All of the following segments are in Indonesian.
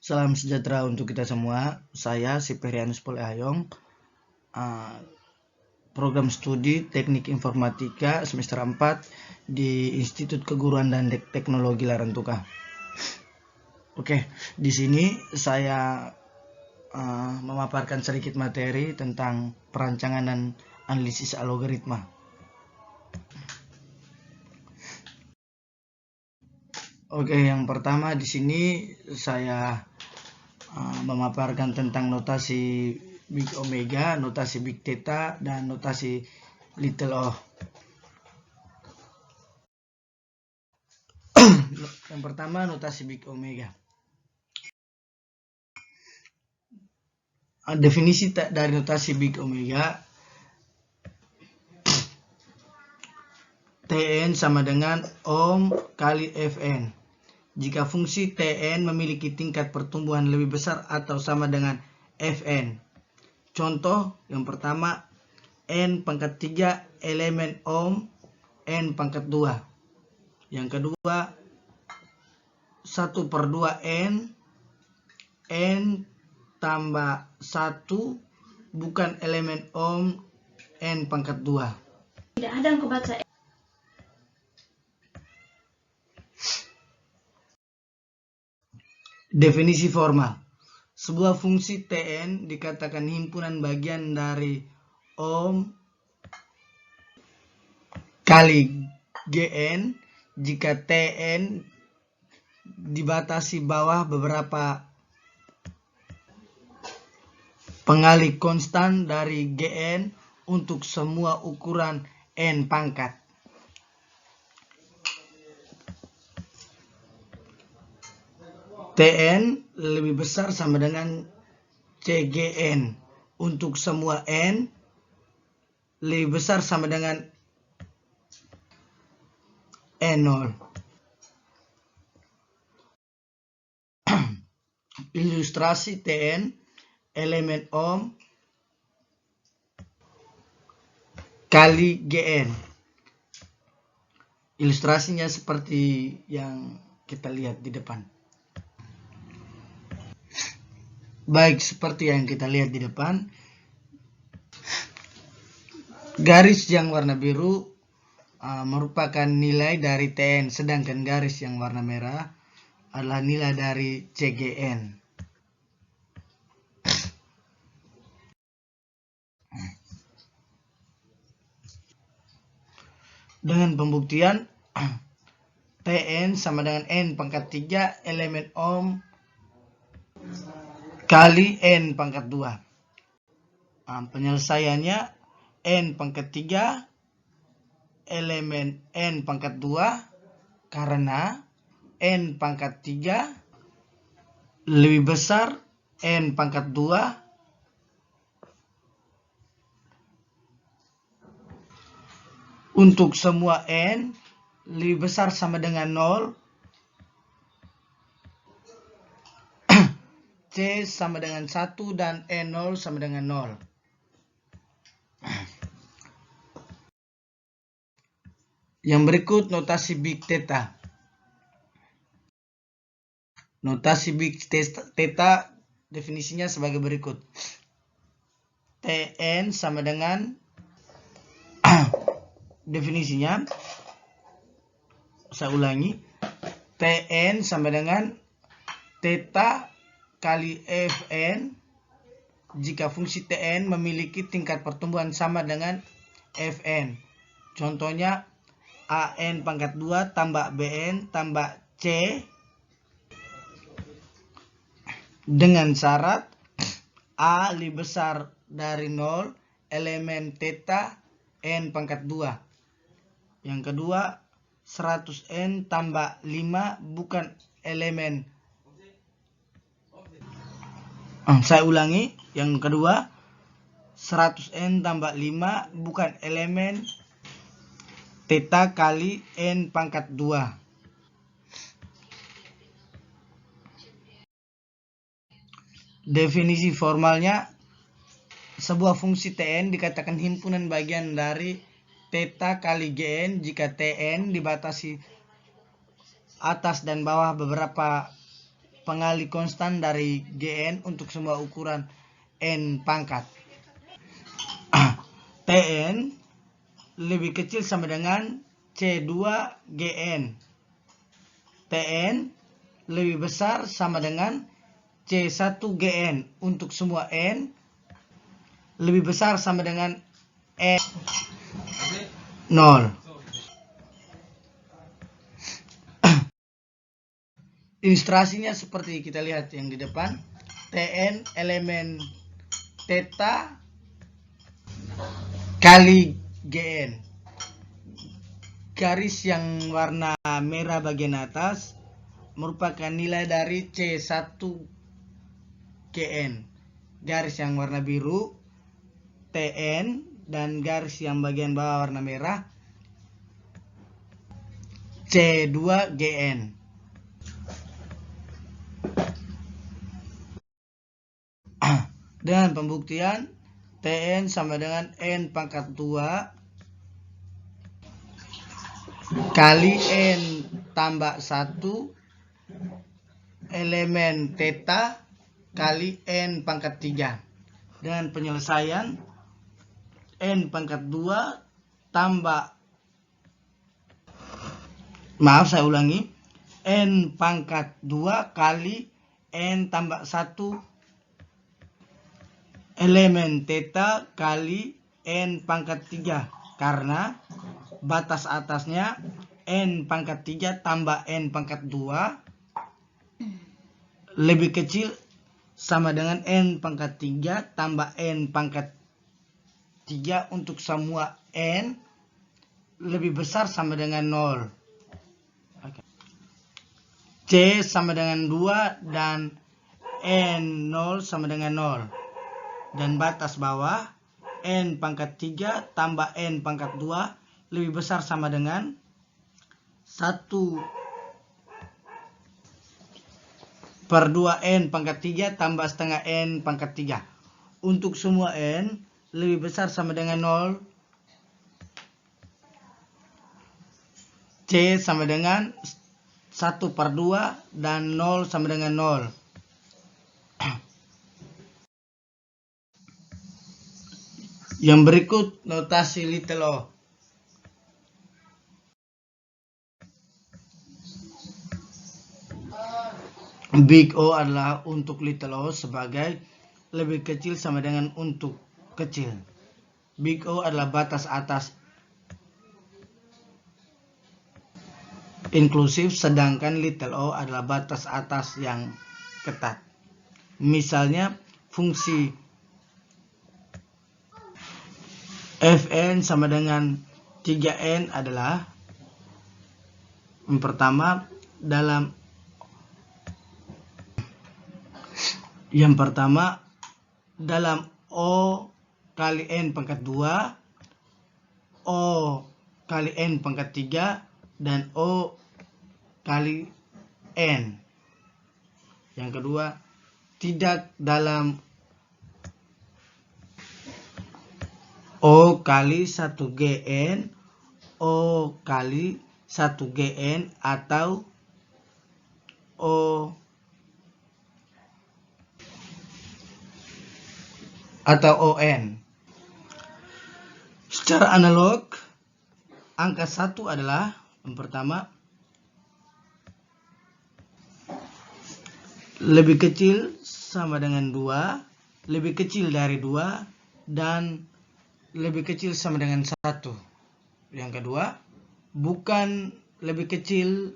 Salam sejahtera untuk kita semua. Saya Siperianus Polehayong, program studi Teknik Informatika semester 4 di Institut Keguruan dan Teknologi Larantuka. Oke, di sini saya memaparkan sedikit materi tentang perancangan dan analisis algoritma. Oke, yang pertama di sini saya memaparkan tentang notasi Big Omega, notasi Big Theta, dan notasi Little O. Yang pertama, notasi Big Omega. Definisi dari notasi Big Omega, Tn sama dengan Ohm kali Fn. Jika fungsi Tn memiliki tingkat pertumbuhan lebih besar atau sama dengan Fn. Contoh yang pertama, N pangkat 3 elemen Ohm N pangkat 2. Yang kedua, 1/2 N tambah 1 bukan elemen Ohm N pangkat 2. Tidak ada yang kebaca. Definisi formal. Sebuah fungsi Tn dikatakan himpunan bagian dari Ohm kali Gn jika Tn dibatasi bawah beberapa pengalih konstan dari Gn untuk semua ukuran N pangkat. Tn lebih besar sama dengan Cgn untuk semua N lebih besar sama dengan N0. Ilustrasi Tn elemen Ohm kali Gn. Ilustrasinya seperti yang kita lihat di depan. Baik, seperti yang kita lihat di depan, garis yang warna biru merupakan nilai dari Tn, sedangkan garis yang warna merah adalah nilai dari Cgn. Dengan pembuktian Tn sama dengan N pangkat 3 elemen Ohm kali N pangkat 2. Penyelesaiannya N pangkat 3 elemen N pangkat 2 karena N pangkat 3 lebih besar N pangkat 2 untuk semua N lebih besar sama dengan 0, C sama dengan 1 dan N0 sama dengan 0. Yang berikut notasi Big Theta. Notasi Big Theta definisinya sebagai berikut. Tn sama dengan definisinya, saya ulangi, Tn sama dengan Theta kali Fn jika fungsi Tn memiliki tingkat pertumbuhan sama dengan Fn. Contohnya An pangkat 2 tambah Bn tambah C dengan syarat A lebih besar dari 0 elemen Theta N pangkat 2. Yang kedua, 100N tambah 5 bukan elemen. Saya ulangi, yang kedua, 100N tambah 5 bukan elemen Theta kali N pangkat 2. Definisi formalnya, sebuah fungsi Tn dikatakan himpunan bagian dari Theta kali Gn jika Tn dibatasi atas dan bawah beberapa pengali konstan dari Gn untuk semua ukuran n pangkat. Tn lebih kecil sama dengan C2 Gn. Tn lebih besar sama dengan C1 Gn untuk semua n lebih besar sama dengan n 0. Ilustrasinya seperti kita lihat yang di depan. Tn elemen theta kali Gn. Garis yang warna merah bagian atas merupakan nilai dari C1 Gn. Garis yang warna biru Tn dan garis yang bagian bawah warna merah C2 Gn. Dengan pembuktian Tn sama dengan n pangkat 2 kali n tambah 1 elemen theta kali n pangkat 3. Dengan penyelesaian n pangkat 2 tambah, maaf saya ulangi, n pangkat 2 kali n tambah 1 elemen theta kali n pangkat 3, karena batas atasnya n pangkat 3 tambah n pangkat 2 lebih kecil sama dengan n pangkat 3 tambah n pangkat 3 untuk semua n lebih besar sama dengan 0. C sama dengan 2 dan n0 sama dengan 0. Dan batas bawah n pangkat 3 tambah n pangkat 2 lebih besar sama dengan 1/2 n pangkat 3 tambah setengah n pangkat 3. Untuk semua n lebih besar sama dengan 0, C sama dengan 1/2 dan 0 sama dengan 0. Yang berikut notasi little o. Big O adalah untuk little o sebagai lebih kecil sama dengan untuk kecil. Big O adalah batas atas inklusif, sedangkan little o adalah batas atas yang ketat. Misalnya, fungsi Fn sama dengan 3n adalah yang pertama dalam O kali n pangkat 2, O kali n pangkat 3, dan O kali n. Yang kedua, tidak dalam O kali 1 Gn, O kali 1 Gn, atau ON. Secara analog, angka 1 adalah yang pertama lebih kecil sama dengan 2, lebih kecil dari 2, dan lebih kecil sama dengan 1. Yang kedua, bukan lebih kecil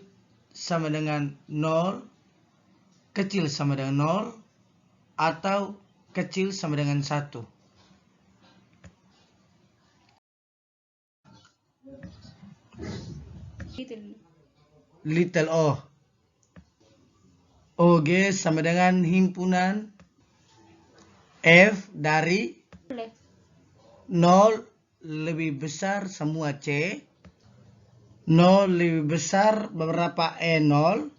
sama dengan 0, kecil sama dengan 0, atau kecil sama dengan 1. Little o. OG sama dengan himpunan F dari 0 lebih besar semua C, 0 lebih besar beberapa E0,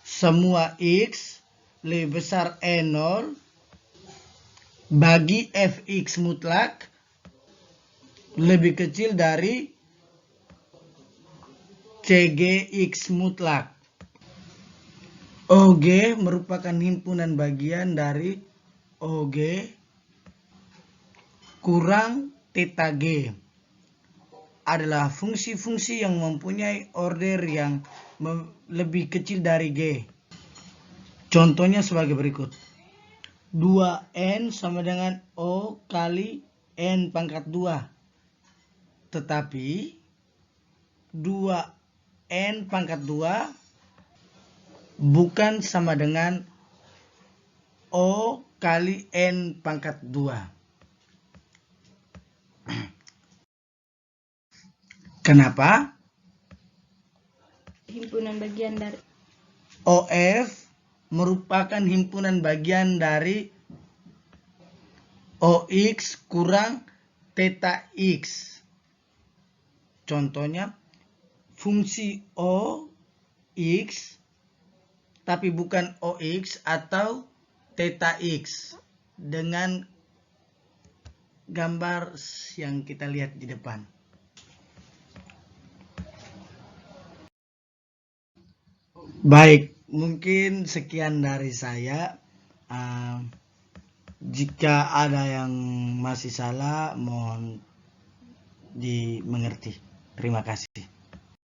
semua X lebih besar E0, bagi Fx mutlak lebih kecil dari Cgx mutlak. OG merupakan himpunan bagian dari OG kurang theta G. Adalah fungsi-fungsi yang mempunyai order yang lebih kecil dari G. Contohnya sebagai berikut. 2N sama dengan O kali N pangkat 2. Tetapi 2N pangkat 2 bukan sama dengan O kali N pangkat 2. Kenapa? Himpunan bagian dari OF merupakan himpunan bagian dari OX kurang theta X. Contohnya, fungsi OX tapi bukan OX atau theta X dengan gambar yang kita lihat di depan. Baik, mungkin sekian dari saya. Jika ada yang masih salah, mohon dimengerti. Terima kasih.